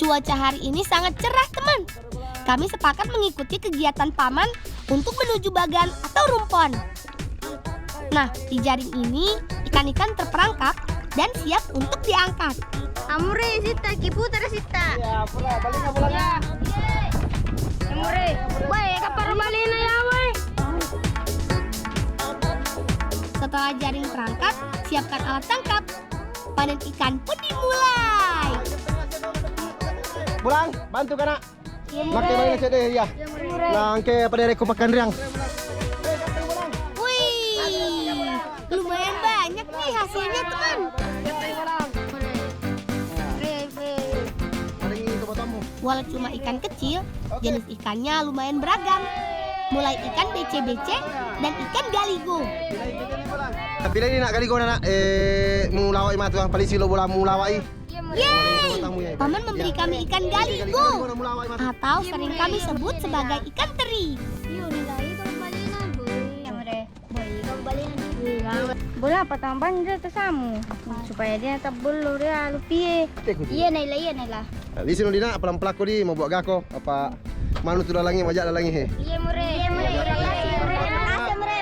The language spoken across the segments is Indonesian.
Cuaca hari ini sangat cerah, teman. Kami sepakat mengikuti kegiatan paman untuk menuju bagan atau rumpon. Nah, di jaring ini ikan-ikan terperangkap dan siap untuk diangkat. Amore, sita, kiputar sita. Ya, pula balik na bola na. Amore, boy, kapar balik na ya, boy. Setelah jaring terangkat, siapkan alat tangkap. Panen ikan pun dimulai. Bulang, bantu ka na. Makai balik na siya ya. Lang ke pada reko makan riang. Wih, lumayan banyak nih hasilnya, teman. Walau cuma ikan kecil, jenis ikannya lumayan beragam. Mulai ikan BC-BC dan ikan galigo. Bila ini nak galigo na mulawai matu ang palisilo bola mulawai. Yeay, paman memberi kami ikan galigo atau sering kami sebut sebagai ikan teri. Bola patamban dia tersamu supaya dia tak belur ya lupi. Iya Naila. Di sini dina apa pelako di mau buat gako apa manu tu dalangi majak dalangi he. Iya mure. Makasih mure.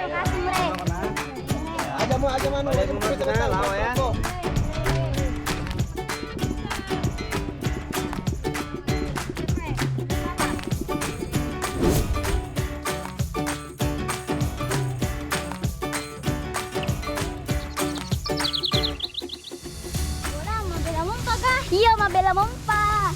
Aja manu lawa ya. Iya, mabela mompa.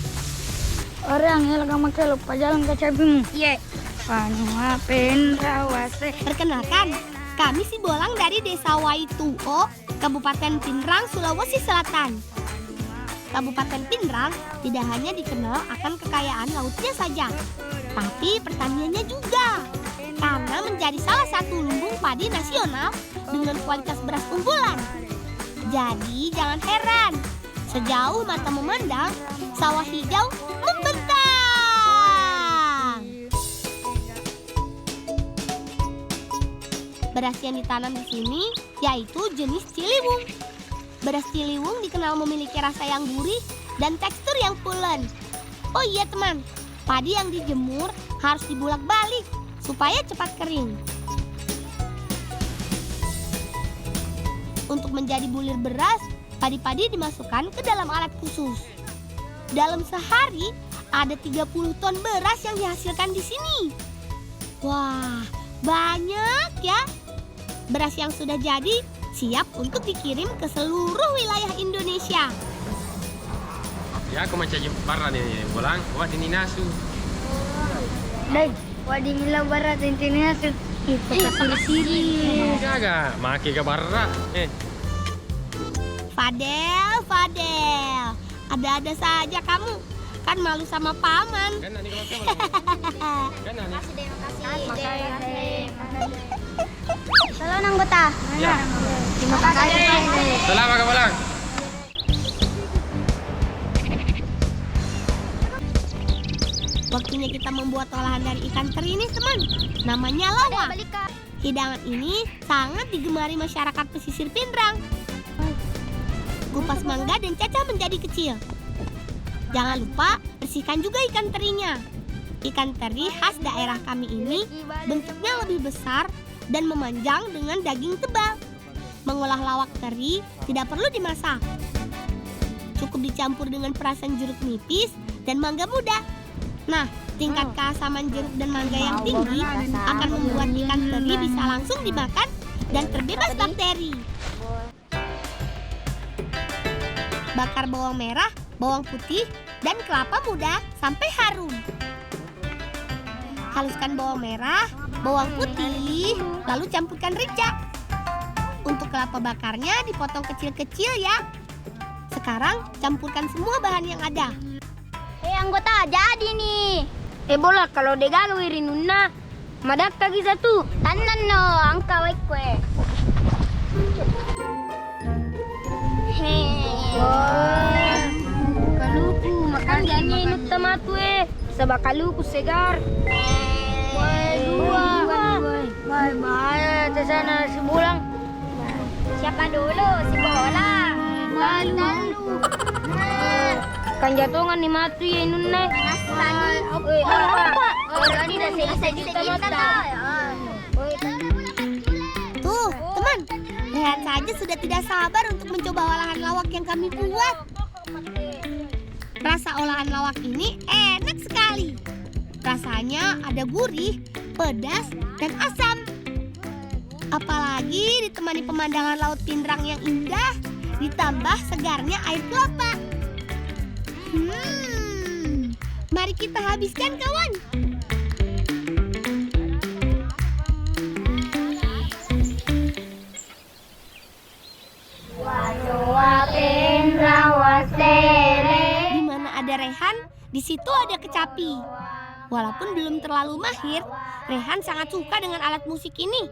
Orang yang lagi makan lupa jalan ke cabimu. Iya. Panua Pendrawase. Perkenalkan, kami si Bolang dari Desa Waituo, Kabupaten Pinrang, Sulawesi Selatan. Kabupaten Pinrang tidak hanya dikenal akan kekayaan lautnya saja, tapi pertaniannya juga. Karena menjadi salah satu lumbung padi nasional dengan kualitas beras unggulan. Jadi jangan heran, sejauh mata memandang, sawah hijau membentang. Beras yang ditanam di sini yaitu jenis Ciliwung. Beras Ciliwung dikenal memiliki rasa yang gurih dan tekstur yang pulen. Oh iya teman, padi yang dijemur harus dibulak-balik supaya cepat kering. Untuk menjadi bulir beras, padi-padi dimasukkan ke dalam alat khusus. Dalam sehari ada 30 ton beras yang dihasilkan di sini. Wah, banyak ya. Beras yang sudah jadi siap untuk dikirim ke seluruh wilayah Indonesia. Ya, aku macam parah nih, Bolang. Wah, ini nasu. Dai, wadi mila barat intinya tuh. Itu siri. Jaga, maki ke barra. Fadel, ada-ada saja kamu. Kan malu sama paman. Kan nih kalau Kan nih. Makasih. Salam anggota. Ya. Terima kasih. Selamat ke Bolang. Waktunya kita membuat olahan dari ikan teri ini, teman. Namanya lawak. Hidangan ini sangat digemari masyarakat pesisir Pinrang. Kupas mangga dan cacah menjadi kecil. Jangan lupa bersihkan juga ikan terinya. Ikan teri khas daerah kami ini bentuknya lebih besar dan memanjang dengan daging tebal. Mengolah lawak teri tidak perlu dimasak. Cukup dicampur dengan perasan jeruk nipis dan mangga muda. Nah, tingkat keasaman jeruk dan mangga yang tinggi akan membuat ikan teri bisa langsung dimakan dan terbebas bakteri. Bakar bawang merah, bawang putih, dan kelapa muda sampai harum. Haluskan bawang merah, bawang putih, lalu campurkan rica. Untuk kelapa bakarnya dipotong kecil-kecil ya. Sekarang campurkan semua bahan yang ada. Anggota jadi nih. Bola kalau degalu irinuna. Madak kagi satu. Tanan no, angka wae kue. Kaluku makan gani inut tamatu sabakaluku segar. Bye. Sana si Bulang. Siapa dulu? Si Bola. Lalu. Kan jatungan ni matu ya inunne. Tuh, teman. Rehan saja sudah tidak sabar untuk mencoba olahan lawak yang kami buat. Rasa olahan lawak ini enak sekali. Rasanya ada gurih, pedas, dan asam. Apalagi ditemani pemandangan Laut Pindrang yang indah, ditambah segarnya air kelapa. Mari kita habiskan, kawan. Di mana ada Rehan, di situ ada kecapi. Walaupun belum terlalu mahir, Rehan sangat suka dengan alat musik ini.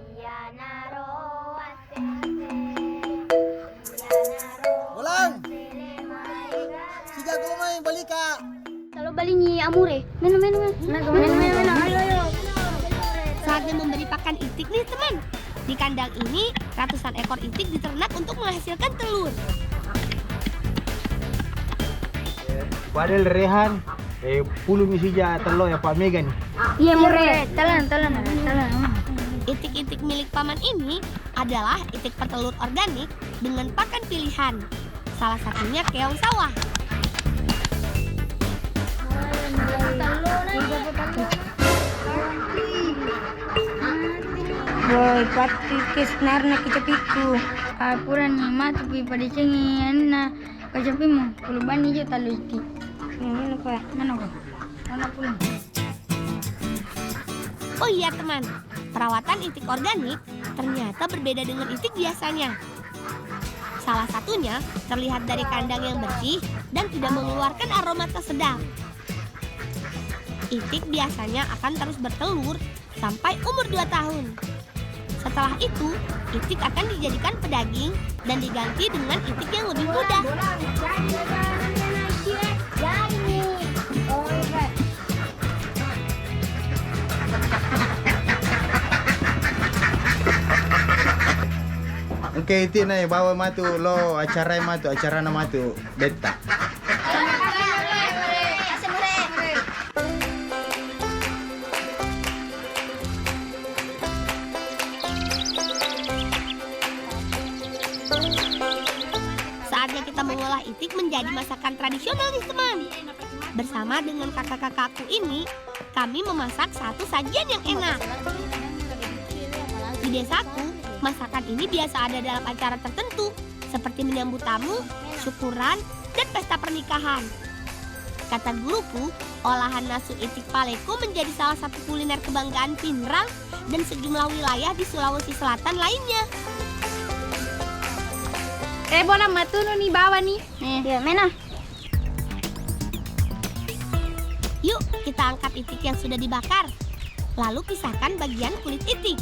Bolang. Tiga kalau main balik kak. Kalau balik ni amure. Mena. Ayo. Saatnya memberi pakan itik nih, teman. Di kandang ini, ratusan ekor itik diternak untuk menghasilkan telur. Padahal Rehan, puluh misija telur ya Pak Megan. Iya mure. Telan. Itik-itik milik paman ini adalah itik petelur organik dengan pakan pilihan. Salah satunya keong sawah. Boy, pati kesnar na kecapiku. Apuran ni matu pi pada cengin na kecapimu. Kalau bani je talu iti. Mana ko? Mana pun. Oh iya, teman. Perawatan itik organik ternyata berbeda dengan itik biasanya. Salah satunya terlihat dari kandang yang bersih dan tidak mengeluarkan aroma tak sedap. Itik biasanya akan terus bertelur sampai umur 2 tahun. Setelah itu, itik akan dijadikan pedaging dan diganti dengan itik yang lebih muda. Oke, itu nih bawa matu lo acara nama tu beta. Saatnya kita mengolah itik menjadi masakan tradisional nih, teman. Bersama dengan kakak-kakakku ini, kami memasak satu sajian yang enak. Di desaku, masakan ini biasa ada dalam acara tertentu, seperti menyambut tamu, syukuran, dan pesta pernikahan. Kata guruku, olahan nasu itik paleko menjadi salah satu kuliner kebanggaan Pindrang dan sejumlah wilayah di Sulawesi Selatan lainnya. Bona matuno nih bawa nih. Ya, mena. Yuk, kita angkat itik yang sudah dibakar. Lalu pisahkan bagian kulit itik.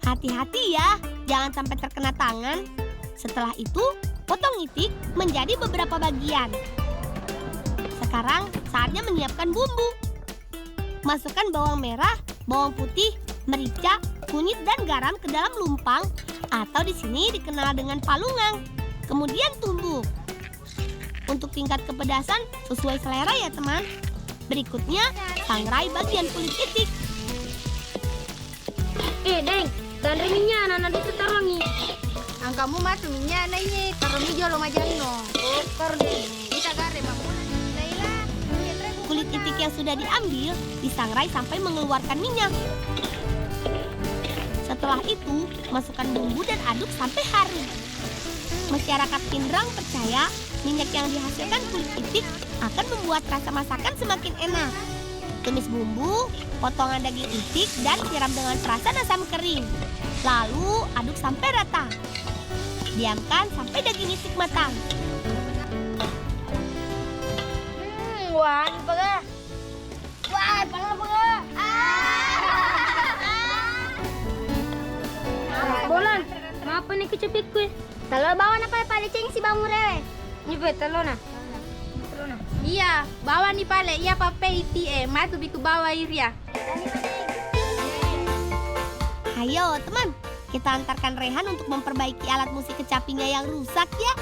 Hati-hati ya, jangan sampai terkena tangan. Setelah itu, potong itik menjadi beberapa bagian. Sekarang saatnya menyiapkan bumbu. Masukkan bawang merah, bawang putih, merica, kunyit dan garam ke dalam lumpang atau di sini dikenal dengan palungang. Kemudian tumbuk. Untuk tingkat kepedasan sesuai selera ya, teman. Berikutnya, sangrai bagian kulit itik. Deng, gandri minyak anak itu taruh nih. Angkamu matu minyak na ini taruh mi jolo majalno. Kita gare Kulit itik yang sudah diambil disangrai sampai mengeluarkan minyak. Setelah itu, masukkan bumbu dan aduk sampai harum. Masyarakat Pindrang percaya minyak yang dihasilkan kulit itik akan membuat rasa masakan semakin enak. Tumis bumbu, potongan daging itik, dan siram dengan perasan asam kering. Lalu aduk sampai rata. Diamkan sampai daging itik matang. Wah, ini baga. Wah, pala baga. Bolan, apa nih kecepit kue? Talo bawa na pa pale ceng si bamure. Ni be talo na. Iya, bawa nih pale. Iya pape iti matu biku bawa iria. Ayo teman, kita antarkan Rehan untuk memperbaiki alat musik kecapinya yang rusak ya.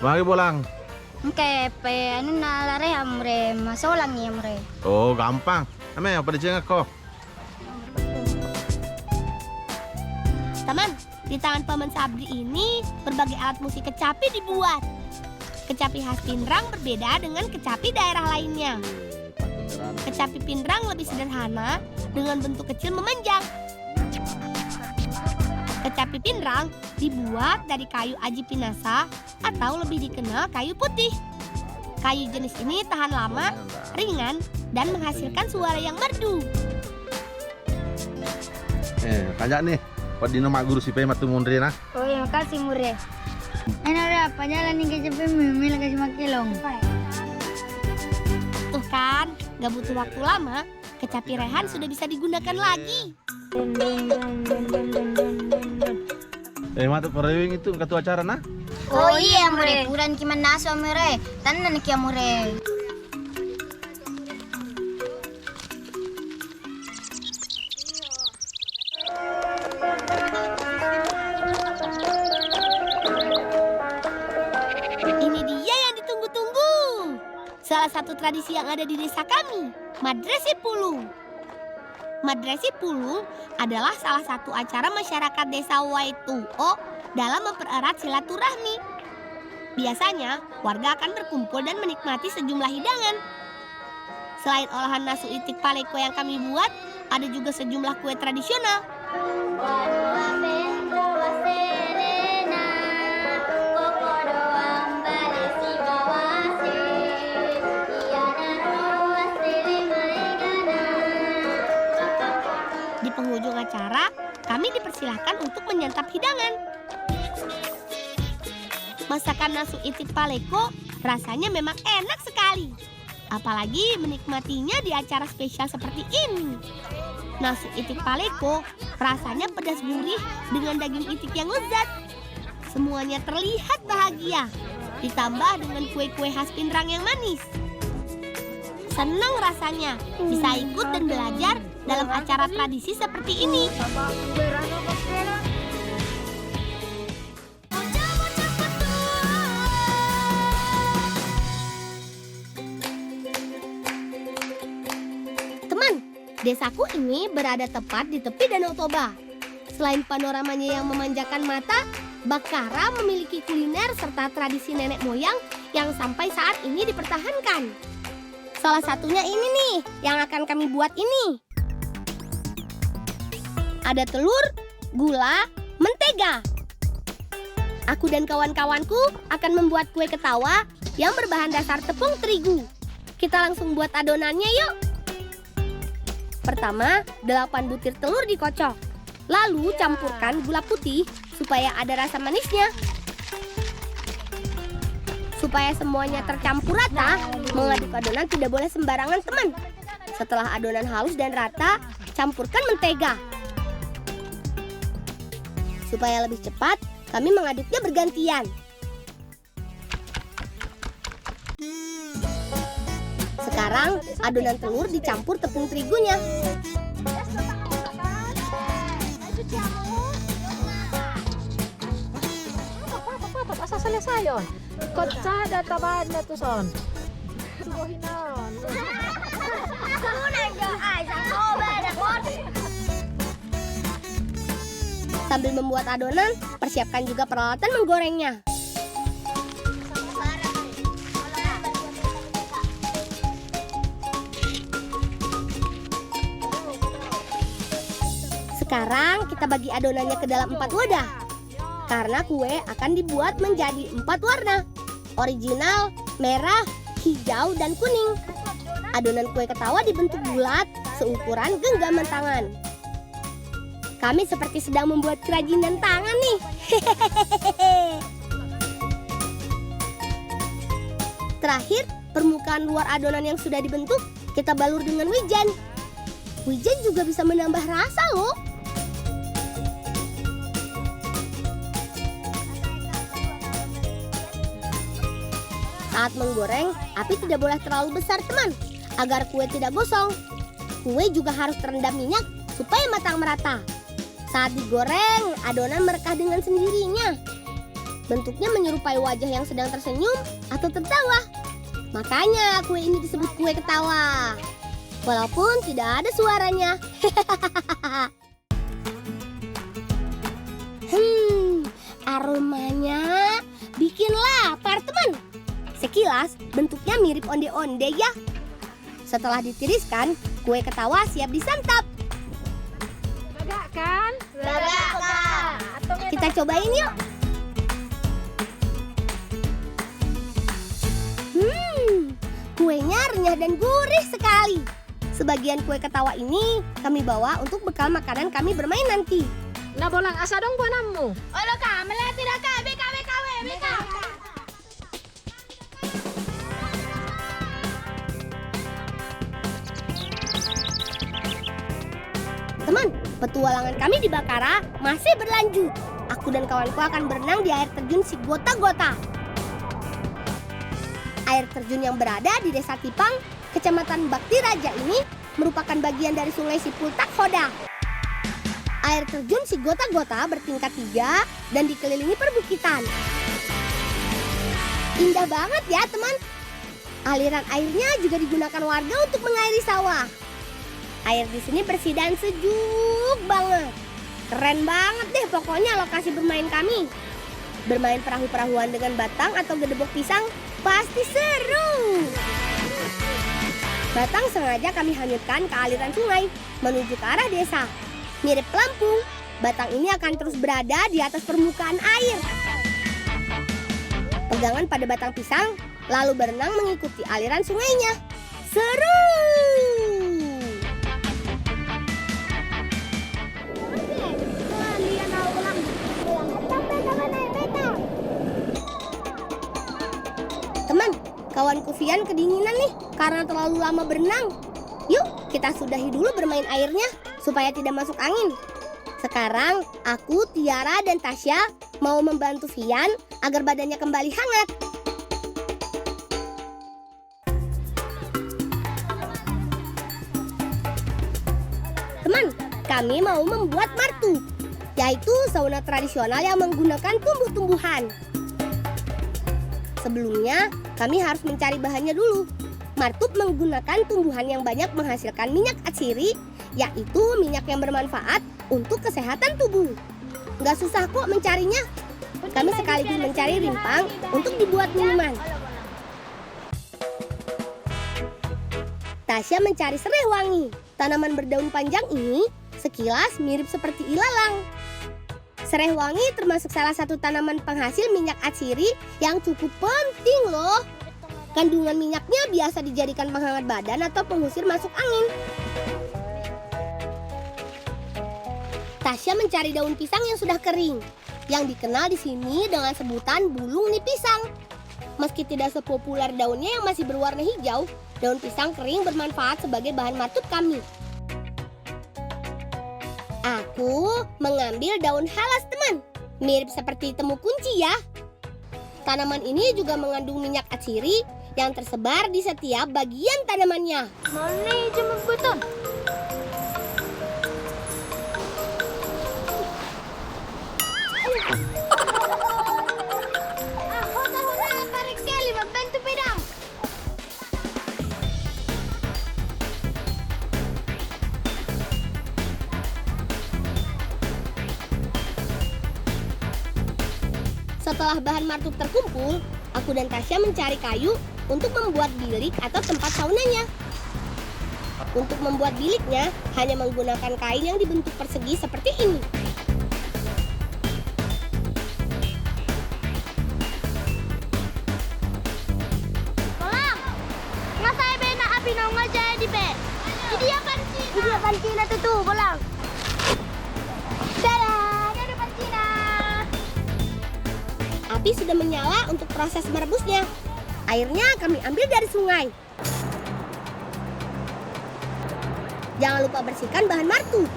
Mari bolang. Oke, anu na lare amre, masolang ya amre. Oh, gampang. Ame, apa dicengak kok? Teman, di tangan Paman Sabri ini berbagai alat musik kecapi dibuat. Kecapi khas Pindrang berbeda dengan kecapi daerah lainnya. Kecapi Pindrang lebih sederhana dengan bentuk kecil memanjang. Kecapi Pindrang dibuat dari kayu aji pinasa atau lebih dikenal kayu putih. Kayu jenis ini tahan lama, ringan, dan menghasilkan suara yang merdu. Kajak nih. Pak Dino mak guru si Pemat tuh mundri nah. Oh iya, makasih mure. Enak udah, panjalan nih kecapi mimil kasih makilong. Tuh kan, gak butuh waktu lama, kecapi Rehan sudah bisa digunakan lagi. Matu perewing itu ketua acara nah. Oh iya mure, puran kiman naso mure, tanan kia mure. Ini dia yang ditunggu-tunggu. Salah satu tradisi yang ada di desa kami, Madrasi Pulung. Madrasi Pulung adalah salah satu acara masyarakat desa Waituo dalam mempererat silaturahmi. Biasanya, warga akan berkumpul dan menikmati sejumlah hidangan. Selain olahan nasu itik paleko yang kami buat, ada juga sejumlah kue tradisional. Di penghujung acara, kami dipersilahkan untuk menyantap hidangan. Masakan nasu itik paleko rasanya memang enak sekali. Apalagi menikmatinya di acara spesial seperti ini. Nasu itik paleko rasanya pedas gurih dengan daging itik yang lezat. Semuanya terlihat bahagia. Ditambah dengan kue-kue khas Pindrang yang manis. Senang rasanya bisa ikut dan belajar dalam acara tradisi seperti ini. Teman, desaku ini berada tepat di tepi Danau Toba. Selain panoramanya yang memanjakan mata, Bakara memiliki kuliner serta tradisi nenek moyang yang sampai saat ini dipertahankan. Salah satunya ini nih, yang akan kami buat ini. Ada telur, gula, mentega. Aku dan kawan-kawanku akan membuat kue ketawa yang berbahan dasar tepung terigu. Kita langsung buat adonannya yuk. Pertama, 8 butir telur dikocok. Lalu campurkan gula putih supaya ada rasa manisnya. Supaya semuanya tercampur rata, mengaduk adonan tidak boleh sembarangan teman. Setelah adonan halus dan rata, campurkan mentega. Supaya lebih cepat, kami mengaduknya bergantian. Sekarang, adonan telur dicampur tepung terigunya. Asa selesayon. Kotsa ada tabad na to son. Sugohinon. Sambil membuat adonan, persiapkan juga peralatan menggorengnya. Sekarang kita bagi adonannya ke dalam 4 wadah. Karena kue akan dibuat menjadi 4 warna. Original, merah, hijau, dan kuning. Adonan kue ketawa dibentuk bulat seukuran genggaman tangan. Kami seperti sedang membuat kerajinan tangan nih. Terakhir, permukaan luar adonan yang sudah dibentuk kita balur dengan wijen. Wijen juga bisa menambah rasa loh. Saat menggoreng, api tidak boleh terlalu besar teman, agar kue tidak gosong. Kue juga harus terendam minyak supaya matang merata. Saat digoreng, adonan merekah dengan sendirinya. bentuknya menyerupai wajah yang sedang tersenyum atau tertawa. Makanya kue ini disebut kue ketawa. Walaupun tidak ada suaranya. Aromanya bikin lapar, teman. Sekilas bentuknya mirip onde-onde ya. Setelah ditiriskan, kue ketawa siap disantap. Lega kan? Kita cobain yuk. Kuenya renyah dan gurih sekali. Sebagian kue ketawa ini kami bawa untuk bekal makanan kami bermain nanti. Nah bolang asa dong buanammu. Olo ka, melihat tidak ka, beka. Teman, petualangan kami di Bakara masih berlanjut. Aku dan kawanku akan berenang di air terjun Sigota-Gota. Air terjun yang berada di Desa Tipang, Kecamatan Bakti Raja ini merupakan bagian dari Sungai Sipultak Hoda. Air terjun Sigota-Gota bertingkat 3 dan dikelilingi perbukitan. Indah banget ya, teman. Aliran airnya juga digunakan warga untuk mengairi sawah. Air di sini bersih dan sejuk banget. Keren banget deh pokoknya lokasi bermain kami. Bermain perahu-perahuan dengan batang atau gedebok pisang pasti seru. Batang sengaja kami hanyutkan ke aliran sungai menuju ke arah desa. Mirip pelampung, batang ini akan terus berada di atas permukaan air. Pegangan pada batang pisang, lalu berenang mengikuti aliran sungainya. Seru! Teman, kawanku Vian kedinginan nih karena terlalu lama berenang. Yuk, kita sudahi dulu bermain airnya supaya tidak masuk angin. Sekarang, aku, Tiara, dan Tasya mau membantu Vian agar badannya kembali hangat. Teman, kami mau membuat martu, yaitu sauna tradisional yang menggunakan tumbuh-tumbuhan. Sebelumnya, kami harus mencari bahannya dulu. Martup menggunakan tumbuhan yang banyak menghasilkan minyak atsiri, yaitu minyak yang bermanfaat untuk kesehatan tubuh. Nggak susah kok mencarinya. Kami sekaligus mencari rimpang untuk dibuat minuman. Tasya mencari serai wangi. Tanaman berdaun panjang ini sekilas mirip seperti ilalang. Serai wangi termasuk salah satu tanaman penghasil minyak atsiri yang cukup penting loh. Kandungan minyaknya biasa dijadikan penghangat badan atau pengusir masuk angin. Tasya mencari daun pisang yang sudah kering, yang dikenal di sini dengan sebutan bulung ni pisang. Meski tidak sepopuler daunnya yang masih berwarna hijau, daun pisang kering bermanfaat sebagai bahan martup kami. Aku mengambil daun halas, teman. Mirip seperti temu kunci ya. Tanaman ini juga mengandung minyak atsiri yang tersebar di setiap bagian tanamannya. Mana jemur buton? Aku tahu nak tarik sekali membantu pedang. Setelah bahan martup terkumpul, aku dan Tasya mencari kayu untuk membuat bilik atau tempat saunanya. Untuk membuat biliknya, hanya menggunakan kain yang dibentuk persegi seperti ini. Tolong! Nggak saya bena api nong aja di bed. Jadi apa sih? Jadi apa sih na tuh bolang? Tada! Ada pancina. Api sudah menyala untuk proses merebusnya. Airnya kami ambil dari sungai. Jangan lupa bersihkan bahan martup.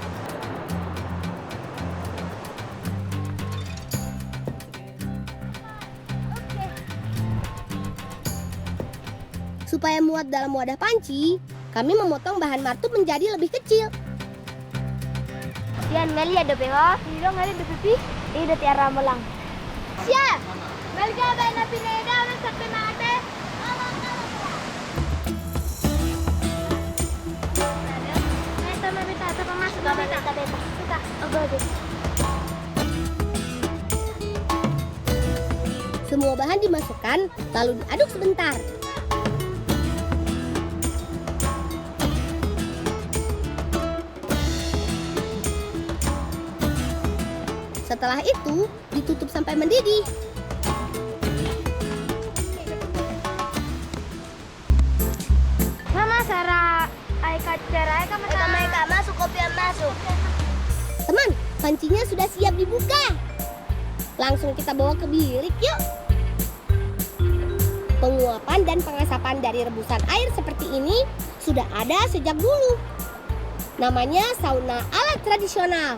Supaya muat dalam wadah panci, kami memotong bahan martup menjadi lebih kecil. Yan, meli ada peho. Tidak ada pipi. Tidak tiara melang. Siap. Balik na pineda na sa pinate. Ito mabita, ito pamasok mabita. Beta. Ogo. Semua bahan dimasukkan, lalu diaduk sebentar. Setelah itu, ditutup sampai mendidih. Mama Sarah, ay kacerai kamu masuk kopi yang masuk. Teman, pancinya sudah siap dibuka. Langsung kita bawa ke bilik yuk. Penguapan dan pengasapan dari rebusan air seperti ini sudah ada sejak dulu. Namanya sauna ala tradisional.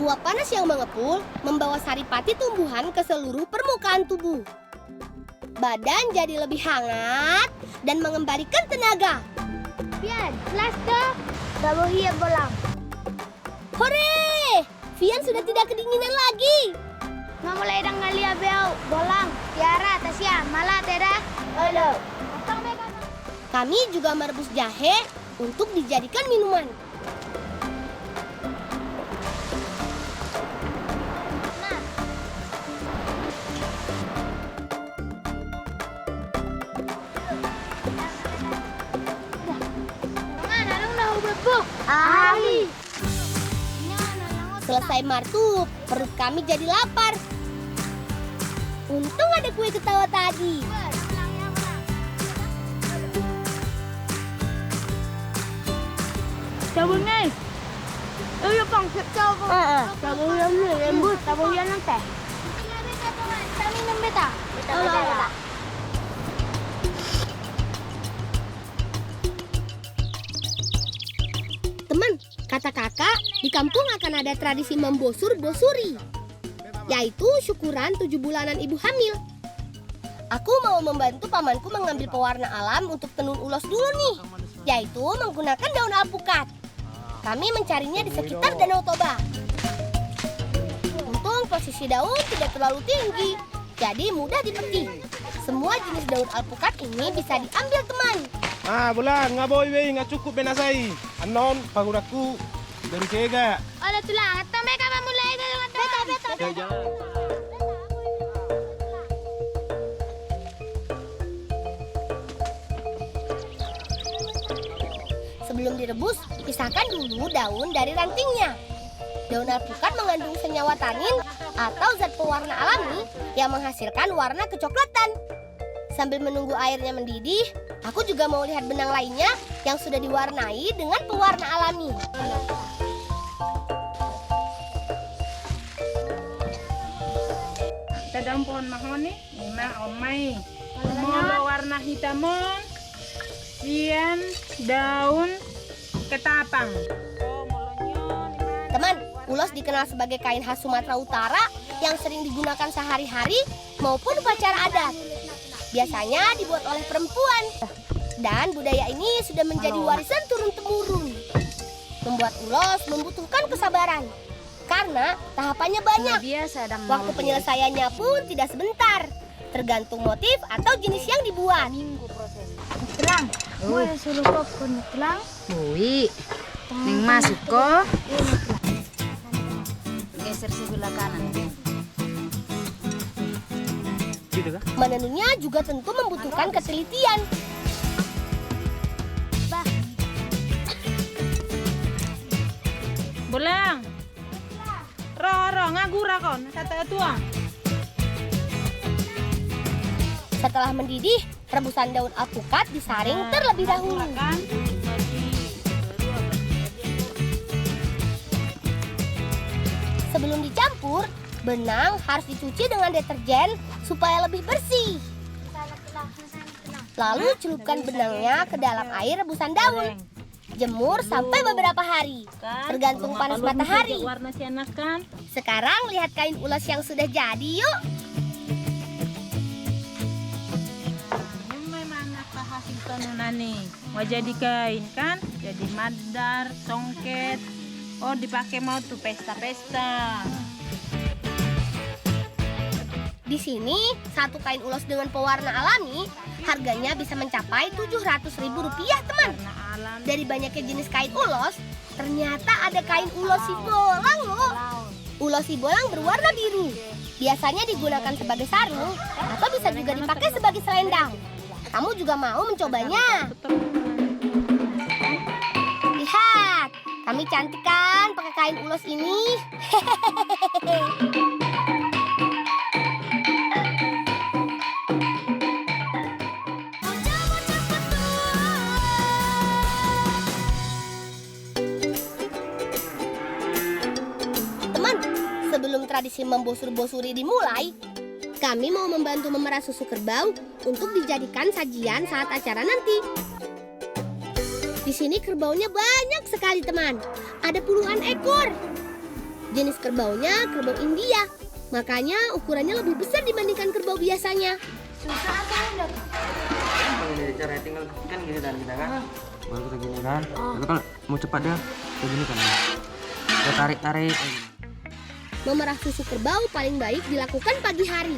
Uap panas yang mengepul membawa saripati tumbuhan ke seluruh permukaan tubuh. Badan jadi lebih hangat dan mengembalikan tenaga. Pian, lasto, babuhia bolang. Hore! Vian sudah tidak kedinginan lagi. Mamulai dang ngalia beau, bolang, tiara, tasya, malah teda. Halo. Kami juga merebus jahe untuk dijadikan minuman. Ali. Selesai martup, perut kami jadi lapar. Untung ada kue ketawa tadi. Sabunnya. Ayo pang, siap sabunnya lembut, sabunnya ng teh. Kami ng beta. Beta. Teman, kata kakak, di kampung akan ada tradisi membosur-bosuri, yaitu syukuran 7 bulanan ibu hamil. Aku mau membantu pamanku mengambil pewarna alam untuk tenun ulos dulu nih, yaitu menggunakan daun alpukat. Kami mencarinya di sekitar Danau Toba. Untung posisi daun tidak terlalu tinggi, jadi mudah dipetik. Semua jenis daun alpukat ini bisa diambil teman. Bulan, nga boy, nga cukup benasai. Anon, paguraku, dari kega. Ola tulang, at mereka mamulai dari beta. Sebelum direbus, pisahkan dulu daun dari rantingnya. Daun alpukat mengandung senyawa tanin atau zat pewarna alami yang menghasilkan warna kecoklatan. Sambil menunggu airnya mendidih, aku juga mau lihat benang lainnya yang sudah diwarnai dengan pewarna alami. Tadang pohon mahoni, lima omai. Mau warna hitamon, ian daun ketapang. Teman, ulos dikenal sebagai kain khas Sumatera Utara yang sering digunakan sehari-hari maupun upacara adat. Biasanya dibuat oleh perempuan. Dan budaya ini sudah menjadi warisan turun-temurun. Membuat ulos membutuhkan kesabaran. Karena tahapannya banyak. Waktu penyelesaiannya pun tidak sebentar. Tergantung motif atau jenis yang dibuat. Tulang, boleh suruh kok tulang? Ui, neng masuk kok. Geser sebelah kanan. Menenunnya juga tentu membutuhkan ketelitian. Bolang. Roh, ngagura kon, kata tuang. Setelah mendidih, rebusan daun alpukat disaring terlebih dahulu. Sebelum dicampur, benang harus dicuci dengan deterjen supaya lebih bersih. Lalu celupkan benangnya ke dalam air rebusan daun. Jemur sampai beberapa hari, tergantung panas matahari. Warna sianak kan? Sekarang lihat kain ulos yang sudah jadi yuk. Memang apa hasil tenunan nih? Mau jadi kain kan? Jadi madar, songket. Oh dipakai mau tuh pesta-pesta. Di sini, satu kain ulos dengan pewarna alami harganya bisa mencapai Rp700.000, teman. Dari banyaknya jenis kain ulos, ternyata ada kain ulos sibolang loh. Ulos sibolang berwarna biru. Biasanya digunakan sebagai sarung atau bisa juga dipakai sebagai selendang. Kamu juga mau mencobanya? Lihat, kami cantik kan pakai kain ulos ini. Sebelum tradisi membosur-bosuri dimulai, kami mau membantu memerah susu kerbau untuk dijadikan sajian saat acara nanti. Di sini kerbaunya banyak sekali, teman. Ada puluhan ekor. Jenis kerbaunya kerbau India, makanya ukurannya lebih besar dibandingkan kerbau biasanya. Susah atau udah? Cara tinggal kan gini dan kita kan. Baru kita gini kan. Lalu kalau mau cepat dia begini kan. Kita tarik-tarik. Memerah susu kerbau paling baik dilakukan pagi hari.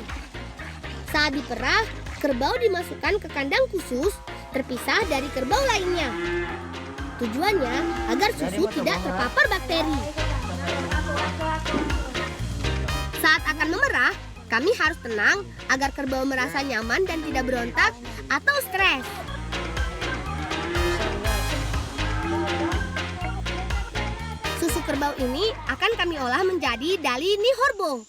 Saat diperah, kerbau dimasukkan ke kandang khusus terpisah dari kerbau lainnya. Tujuannya agar susu tidak terpapar bakteri. Saat akan memerah, kami harus tenang agar kerbau merasa nyaman dan tidak berontak atau stres. Susu kerbau ini akan kami olah menjadi Dalini Horbo.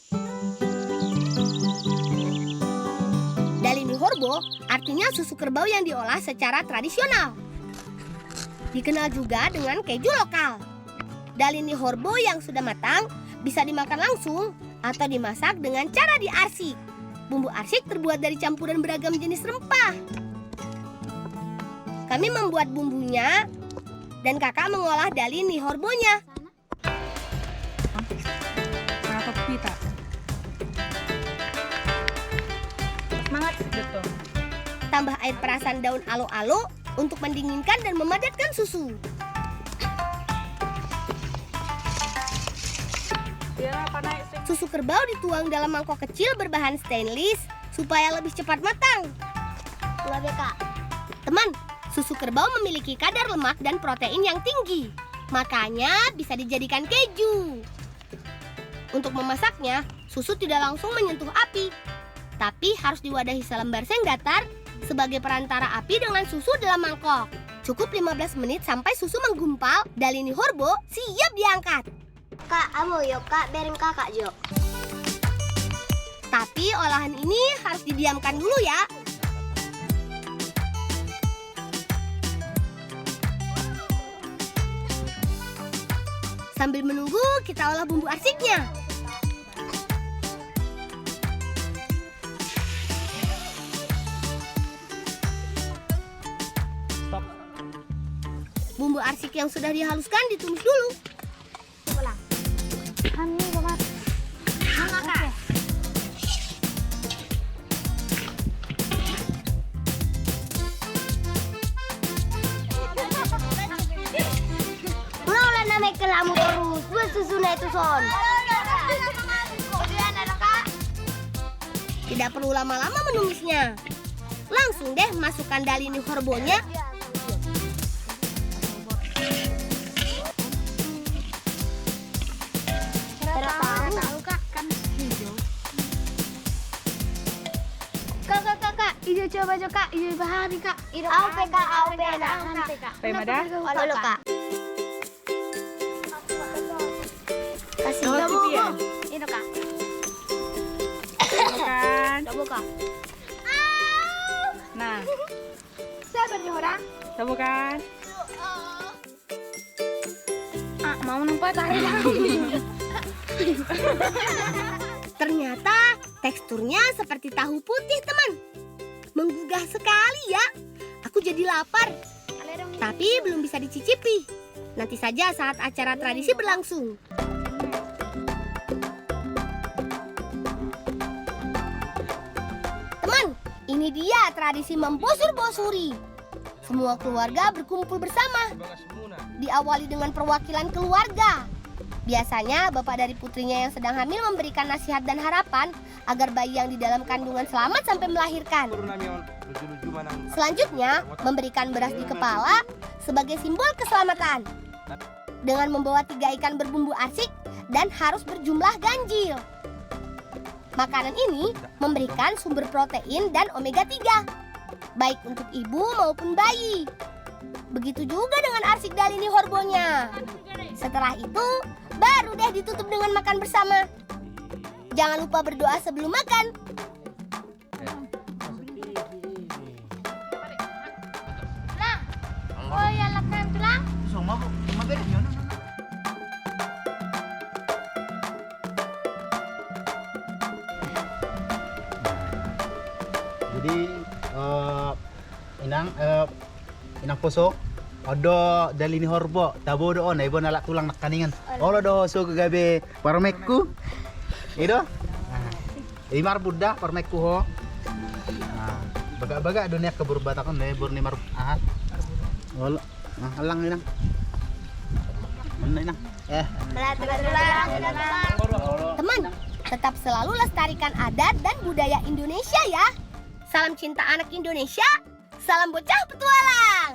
Dalini Horbo artinya susu kerbau yang diolah secara tradisional. Dikenal juga dengan keju lokal. Dalini Horbo yang sudah matang bisa dimakan langsung atau dimasak dengan cara diarsik. Bumbu arsik terbuat dari campuran beragam jenis rempah. Kami membuat bumbunya dan kakak mengolah Dalini Horbonya. Semangat gitu. Tambah air perasan daun alo-alo untuk mendinginkan dan memadatkan susu. Susu kerbau dituang dalam mangkok kecil berbahan stainless supaya lebih cepat matang. Teman, susu kerbau memiliki kadar lemak dan protein yang tinggi. Makanya bisa dijadikan keju. Untuk memasaknya, susu tidak langsung menyentuh api, tapi harus diwadahi selembar seng datar sebagai perantara api dengan susu dalam mangkok. Cukup 15 menit sampai susu menggumpal, Dalini Horbo siap diangkat. Kak, amo yuk kak, berin kakak yuk. Tapi olahan ini harus didiamkan dulu ya. Sambil menunggu, kita olah bumbu arsiknya. Bumbu arsik yang sudah dihaluskan ditumis dulu. Kamu terus, buat susunya itu son. Tidak perlu lama-lama menumisnya. Langsung deh masukkan Dalini Horbonya. Tahu kak, kan hijau. Kakak, hijau coba jo kak, hijau bahari kak. Aupe kak, aupe nak. Pemada? Halo kak. Kasih ini kak. Bukan. Coba kak. Nah, Siapa nih orang? bukan. Mau nampak tarik lagi. Ternyata teksturnya seperti tahu putih, teman. Menggugah sekali ya. Aku jadi lapar. Tapi belum bisa dicicipi. Nanti saja saat acara tradisi berlangsung. Teman, ini dia tradisi membosur-bosuri. Semua keluarga berkumpul bersama. Diawali dengan perwakilan keluarga. Biasanya bapak dari putrinya yang sedang hamil memberikan nasihat dan harapan agar bayi yang di dalam kandungan selamat sampai melahirkan. Selanjutnya, memberikan beras di kepala sebagai simbol keselamatan. Dengan membawa 3 ikan berbumbu arsik dan harus berjumlah ganjil. Makanan ini memberikan sumber protein dan omega 3, baik untuk ibu maupun bayi. Begitu juga dengan arsik dalini horbonya. Setelah itu, baru deh ditutup dengan makan bersama. Jangan lupa berdoa sebelum makan. Oh ya, lakukan tulang. Jadi inang poso ada dalini horbo tabo do on ibu nalak tulang nak kaningan. Olo do so gabe parmekku. Ido. Imar buddha parmekku ho. Baga-baga dunia kebur batakan lebur ni mar ahal. Olo. Halang inang. Mana inang? Teman, tetap selalu lestarikan adat dan budaya Indonesia ya. Salam cinta anak Indonesia. Salam bocah petualang.